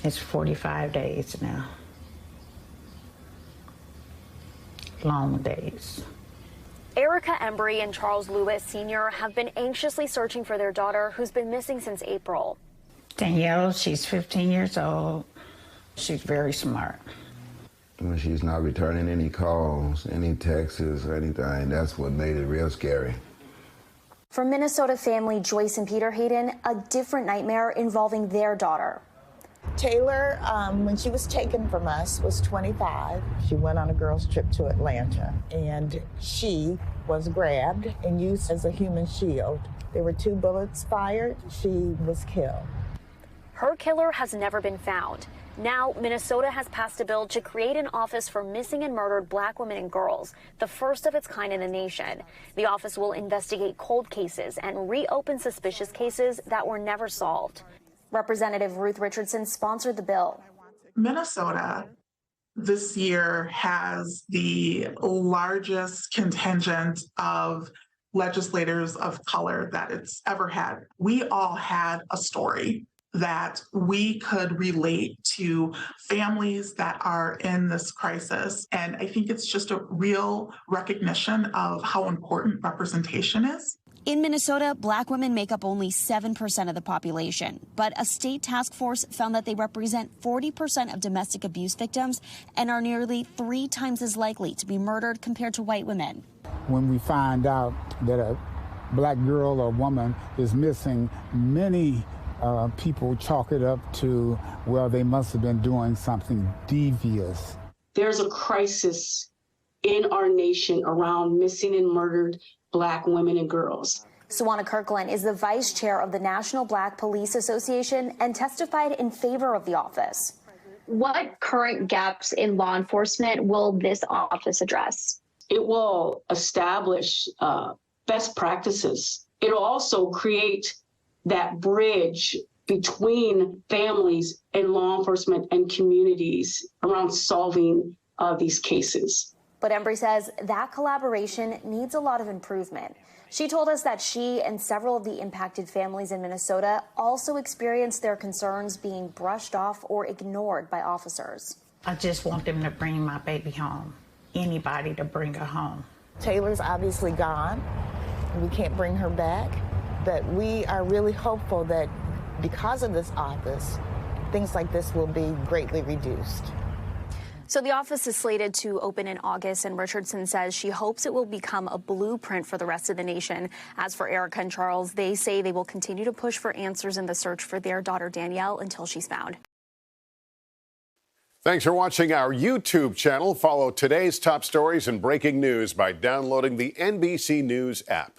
It's 45 days now. Long days. Erica Embry and Charles Lewis Sr. have been anxiously searching for their daughter, who's been missing since April. Danielle, she's 15 years old. She's very smart. When she's not returning any calls, any texts, or anything, that's what made it real scary. For Minnesota family Joyce and Peter Hayden, a different nightmare involving their daughter. Taylor, when she was taken from us, was 25. She went on a girls' trip to Atlanta, and she was grabbed and used as a human shield. There were 2 bullets fired. She was killed. Her killer has never been found. Now, Minnesota has passed a bill to create an office for missing and murdered Black women and girls, the first of its kind in the nation. The office will investigate cold cases and reopen suspicious cases that were never solved. Representative Ruth Richardson sponsored the bill. Minnesota this year has the largest contingent of legislators of color that it's ever had. We all had a story that we could relate to families that are in this crisis. And I think it's just a real recognition of how important representation is. In Minnesota, Black women make up only 7% of the population, but a state task force found that they represent 40% of domestic abuse victims and are nearly 3 times as likely to be murdered compared to white women. When we find out that a Black girl or woman is missing, many people chalk it up to, well, they must have been doing something devious. There's a crisis in our nation around missing and murdered Black women and girls. Sawana Kirkland is the vice chair of the National Black Police Association and testified in favor of the office. What current gaps in law enforcement will this office address? It will establish best practices. It'll also create that bridge between families and law enforcement and communities around solving these cases. But Embry says that collaboration needs a lot of improvement. She told us that she and several of the impacted families in Minnesota also experienced their concerns being brushed off or ignored by officers. I just want them to bring my baby home. Anybody to bring her home. Taylor's obviously gone. We can't bring her back, but we are really hopeful that because of this office, things like this will be greatly reduced. So the office is slated to open in August, and Richardson says she hopes it will become a blueprint for the rest of the nation. As for Erica and Charles, they say they will continue to push for answers in the search for their daughter Danielle until she's found. Thanks for watching our YouTube channel. Follow today's top stories and breaking news by downloading the NBC News app.